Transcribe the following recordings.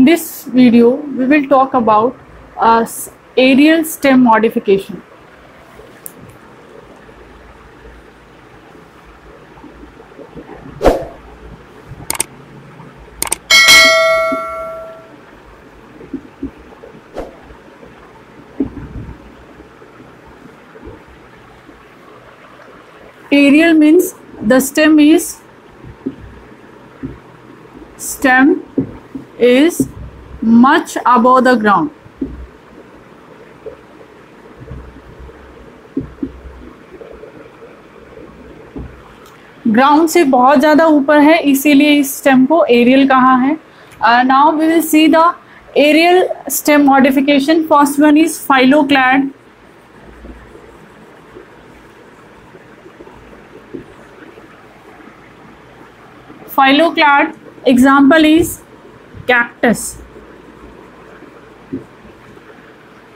this video we will talk about aerial stem modification. Aerial means the stem is much above the ground. Ground से बहुत ज़्यादा ऊपर है, इसीलिए इस स्टेम को एरियल कहा है. Now we will see the aerial stem modification. First one is phylloclade. Phylloclade example is cactus.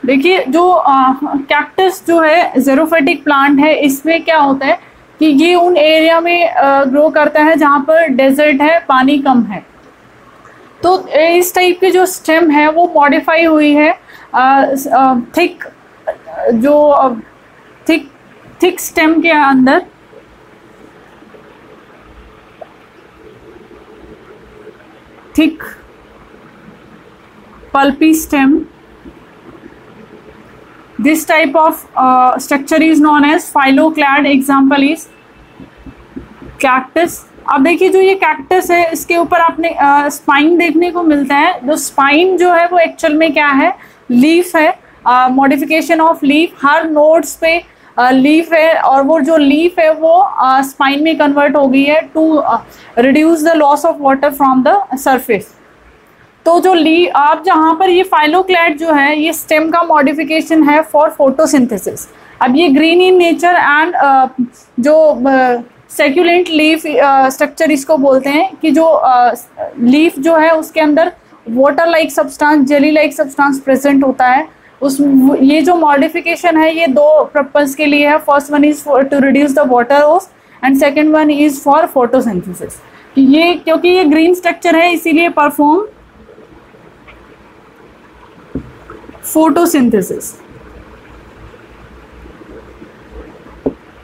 देखिए जो कैक्टस जो है ज़ेरोफाइटिक प्लांट है, इसमें क्या होता है कि ये उन एरिया में ग्रो करता है जहाँ पर डेजर्ट है, पानी कम है. तो इस टाइप की जो स्टेम है वो मॉडिफाई हुई है थिक स्टेम के अंदर. Thick pulpy stem. This type of structure is known as phylloclad. Example is cactus. अब देखिए जो ये कैक्टस है इसके ऊपर आपने स्पाइन देखने को मिलता है. जो स्पाइन जो है वो एक्चुअल में क्या है, लीफ है. Modification of leaf. Her nodes पे लीफ है और वो जो लीफ है वो स्पाइन में कन्वर्ट हो गई है to reduce the loss of water from the surface. तो जो आप जहाँ पर ये फाइलोक्लैड जो है ये स्टेम का मॉडिफिकेशन है फॉर फोटोसिंथेसिस. अब ये ग्रीन इन नेचर एंड जो सेक्युलेंट लीफ स्ट्रक्चर इसको बोलते हैं कि जो लीफ जो है उसके अंदर water like substance, jelly like substance present होता है. ये जो मॉडिफिकेशन है ये दो पर्पस के लिए है. First one is to reduce the water loss and second one is for photosynthesis. ये क्योंकि ये ग्रीन स्ट्रक्चर है इसीलिए परफॉर्म फोटोसिंथेसिस.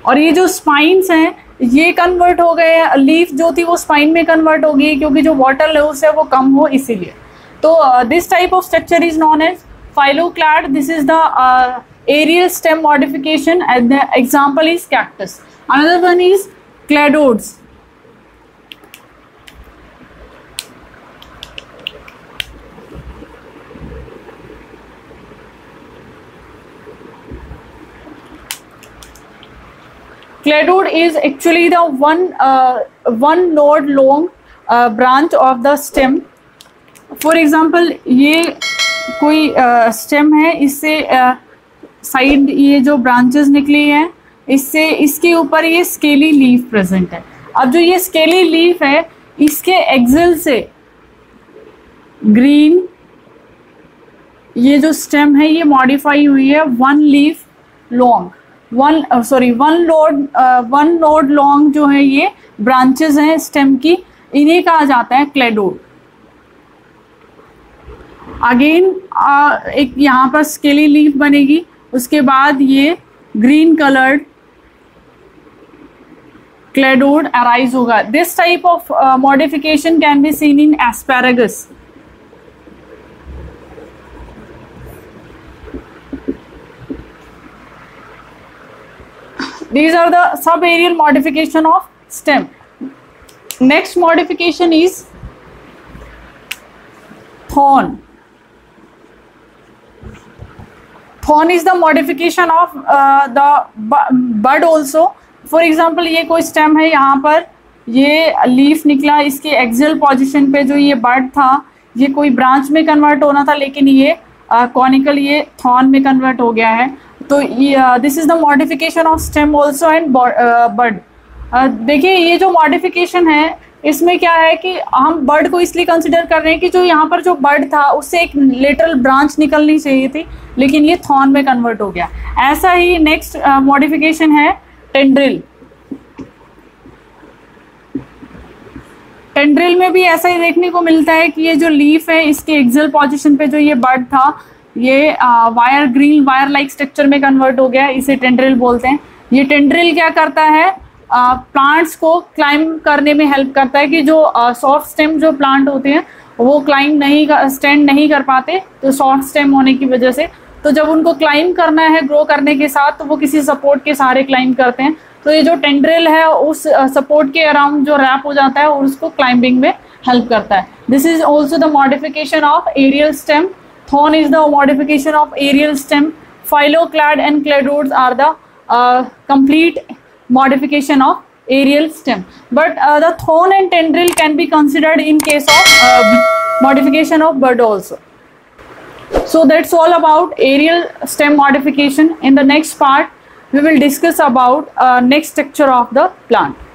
और ये जो स्पाइन्स हैं ये कन्वर्ट हो गए, लीफ जो थी वो स्पाइन में कन्वर्ट हो गई क्योंकि जो वाटर लॉस है वो कम हो इसीलिए. तो this type of structure is known as phylloclade. This is the aerial stem modification and the example is cactus. Another one is cladodes. Cladode is actually the one node long branch of the stem. For example, ये कोई stem है, इससे side ये जो branches निकली हैं इससे इसके ऊपर ये scaly leaf present है. अब जो ये scaly leaf है इसके एक्सिल से ग्रीन ये जो stem है ये मॉडिफाई हुई है one leaf long. One node long जो है ये ब्रांचेस हैं स्टेम की, इन्हें कहा जाता है क्लैडोड. अगेन एक यहाँ पर स्केली लीफ बनेगी, उसके बाद ये ग्रीन कलर्ड क्लैडोड अराइज होगा. This type of modification can be seen in asparagus. These are the subaerial modification of stem. Next modification is thorn. Thorn is the modification of the bud also. For example, ये कोई stem है, यहाँ पर ये leaf निकला, इसके axial position पे जो ये bud था ये कोई branch में convert होना था लेकिन ये conical ये thorn में convert हो गया है. तो this is the modification of stem also and bird. देखिए ये जो मॉडिफिकेशन है इसमें क्या है कि हम बर्ड को इसलिए कंसिडर कर रहे हैं कि जो यहाँ पर जो बर्ड था उससे एक लेटरल ब्रांच निकलनी चाहिए थी लेकिन ये थॉर्न में कन्वर्ट हो गया. ऐसा ही नेक्स्ट मॉडिफिकेशन है टेंड्रिल. टेंड्रिल में भी ऐसा ही देखने को मिलता है कि ये जो लीफ है इसके एक्सियल पोजीशन पे जो ये बड था ये wire green wire like structure में कन्वर्ट हो गया, इसे टेंड्रिल बोलते हैं। ये टेंड्रिल क्या करता है, प्लांट्स को क्लाइंब करने में हेल्प करता है कि जो सॉफ्ट स्टेम जो प्लांट होते हैं वो क्लाइंब नहीं स्टैंड नहीं कर पाते तो सॉफ्ट स्टेम होने की वजह से, तो जब उनको क्लाइंब करना है ग्रो करने के साथ तो वो किसी सपोर्ट के सहारे क्लाइंब करते हैं। तो ये जो टेंड्रिल है उस सपोर्ट के अराउंड जो रैप हो जाता है और उसको क्लाइंबिंग में हेल्प करता है। This is also the modification of aerial stem. Thorn is the modification of aerial stem. Phylloclad and cladodes are the complete modification of aerial stem. But the thorn and tendril can be considered in case of modification of bud also. So that's all about aerial stem modification. In the next part, we will discuss about next structure of the plant.